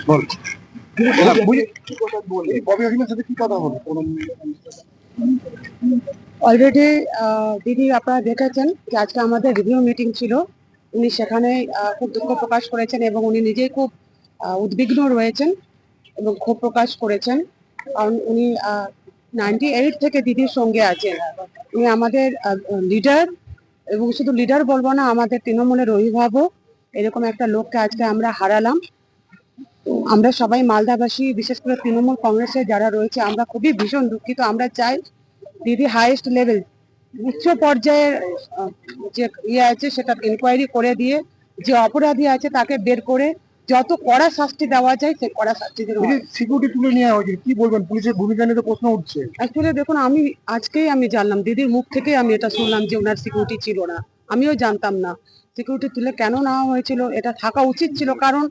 বল ববি হাকিমের সাথে কি কথা হলো? অলরেডি দিদি আপনারা দেখেছেন যে আজকে আমাদের রিভিউ মিটিং ছিল। উনি সেখানে খুব দুঃখ প্রকাশ করেছেন এবং উনি নিজেই খুব উদ্বিগ্ন রয়েছেন এবং ক্ষোভ প্রকাশ করেছেন, কারণ উনি 98 থেকে দিদির সঙ্গে আছেন। উনি আমাদের লিডার, এবং শুধু লিডার বলবো না, আমাদের তৃণমূলের অভিভাবক। এরকম একটা লোককে আজকে আমরা হারালাম। আমরা সবাই মালদাবাসী, বিশেষ করে তৃণমূল কংগ্রেসের যারা রয়েছে, আমরা খুবই ভীষণ দুঃখিত। আমরা চাই দিদি হাইয়েস্ট লেভেল, উচ্চ পর্যায়ের যে ইয়ে আছে সেটা ইনকোয়ারি করে দিয়ে যে অপরাধী আছে তাকে বের করে যত কড়া শাস্তি দেওয়া যায় সে কড়া শাস্তি দেওয়া। সিকিউরিটি তুলে নেওয়া হয়েছে, কি বলবেন? পুলিশের ভূমিকা নিয়ে তো প্রশ্ন উঠছে। অ্যাকচুয়ালি দেখুন, আমি আজকেই জানলাম, দিদির মুখ থেকেই আমি এটা শুনলাম যে ওনার সিকিউরিটি ছিল না। আমিও জানতাম না সিকিউরিটি তুলে কেন নেওয়া হয়েছিল। এটা থাকা উচিত ছিল, কারণ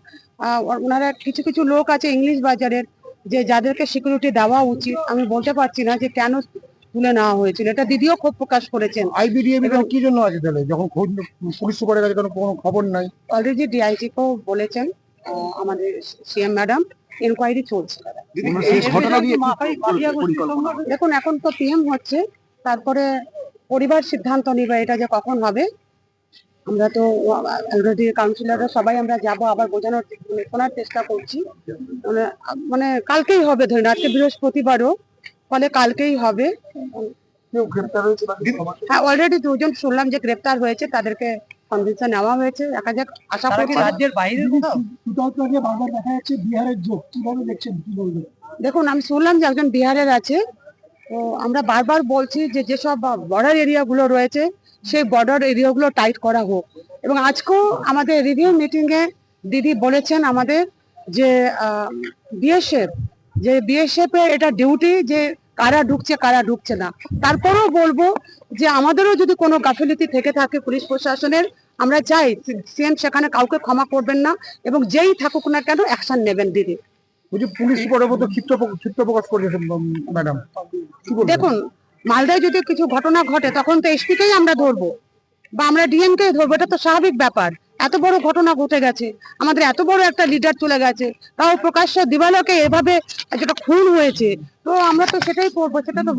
ওনারা কিছু কিছু লোক আছে ইংলিশ বাজারের যে যাদেরকে সিকিউরিটি দেওয়া উচিত। আমি বলতে পারছি না যে কেন তুলে নেওয়া হয়েছিল, এটা দিদিও ক্ষোভ প্রকাশ করেছেন। আইবিডিএম কি জন্য আছে তাহলে, যখন পুলিশ সুপারের কাছে কোনো খবর নাই? অলরেডি ডিআইজি কেও বলেছেন আমাদের সিএম ম্যাডাম, ইনকোয়ারি চলছে। দেখুন, এখন তো পিএম হচ্ছে, তারপরে পরিবার সিদ্ধান্ত নিবে এটা যে কখন হবে। আমরা তো অলরেডি কাউন্সিলররা সবাই আমরা যাব, আবার বোঝানোর শোনার চেষ্টা করছি। মানে কালকেই হবে, ধরেন আজকে বৃহস্পতিবারও, ফলে কালকেই হবে। হ্যাঁ, অলরেডি দুজন শুনলাম যে গ্রেপ্তার হয়েছে, তাদেরকে কনভিকশন নেওয়া হয়েছে। দেখা যাক, আশা করি রাজ্যের বাইরে। দেখা যাচ্ছে বিহারের যোগ, কিভাবে দেখছেন, কি বলবেন? দেখুন, আমি শুনলাম যে একজন বিহারের আছে। তো আমরা বারবার বলছি যে যেসব বর্ডার এরিয়া গুলো রয়েছে সেই বর্ডার এরিয়া গুলো টাইট করা হোক। এবং আজকেও আমাদের রিভিউ মিটিং এ দিদি বলেছেন আমাদের যে বিএসএফ এর এটা ডিউটি যে কারা ঢুকছে কারা ঢুকছে না। তারপরেও বলবো যে আমাদেরও যদি কোনো গাফিলতি থেকে থাকে পুলিশ প্রশাসনের, আমরা চাই সিএম সেখানে কাউকে ক্ষমা করবেন না, এবং যেই থাকুক না কেন অ্যাকশন নেবেন দিদি। পুলিশ সুপারের মতো ক্ষিপ্ত প্রকাশ করেছে ম্যাডাম। দেখুন, মালদায় যদি কিছু ঘটনা ঘটে তখন তো এসপিকেই আমরা ধরবো বা আমরা ডিএম কে ধরবো, এটা তো স্বাভাবিক ব্যাপার। এত বড় ঘটনা ঘটে গেছে, আমাদের এত বড় একটা লিডার চলে গেছে, তাও প্রকাশ্য দিবালোকে এভাবে যেটা খুন হয়েছে, তো আমরা তো সেটাই করবো। সেটা তো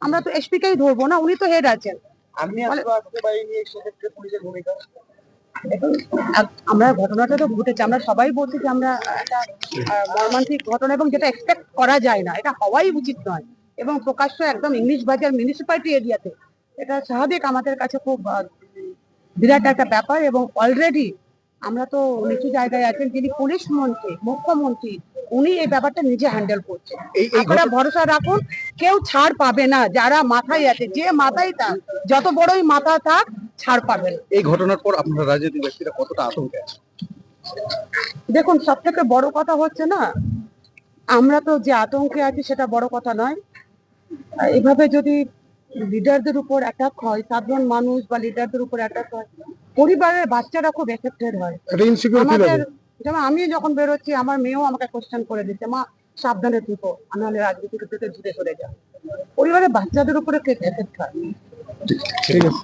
আমরা তো এসপিকেই ধরবো না, উনি তো হেড আছেন। আমরা ঘটনাটা তো ঘটেছে, আমরা সবাই বলছি যে আমরা একটা মর্মান্তিক ঘটনা, এবং যেটা এক্সপেক্ট করা যায় না, এটা হওয়াই উচিত নয়। এবং প্রকাশ্য একদম ইংলিশ বাজার মিউনিসিপালিটি এরিয়াতে, এটা স্বাভাবিক আমাদের কাছে খুব বিরাট একটা ব্যাপার। এবং অলরেডি আমরা তো নিচু জায়গায় আছেন, যিনি পুলিশ মন্ত্রী, মুখ্যমন্ত্রী, উনি এই ব্যাপারটা নিজে হ্যান্ডেল করছেন। আপনারা ভরসা রাখুন, কেউ ছাড় পাবে না। যারা মাথায় আছে, যে মাথায় থাক, যত বড়ই মাথা থাক, ছাড় পাবেন। এই ঘটনার পর আপনারা রাজনৈতিক ব্যক্তিরা কতটা আতঙ্কে আছে? দেখুন, সব থেকে বড় কথা হচ্ছে না, আমরা তো যে আতঙ্কে আছি সেটা বড় কথা নয়। এভাবে যদি লিডারদের উপর অ্যাটাক হয়, সাধারণ মানুষ বা লিডারদের উপর অ্যাটাক হয়, পরিবারের বাচ্চারা খুব এফেক্টেড হয়। আমাদের যেমন আমি যখন বেরোচ্ছি, আমার মেয়েও আমাকে কোশ্চেন করে দিচ্ছে, মা সাবধানে থেকো, নাহলে রাজনীতি থেকে দূরে সরে যাও। পরিবারের বাচ্চাদের উপরে এফেক্ট হয়। ঠিক আছে।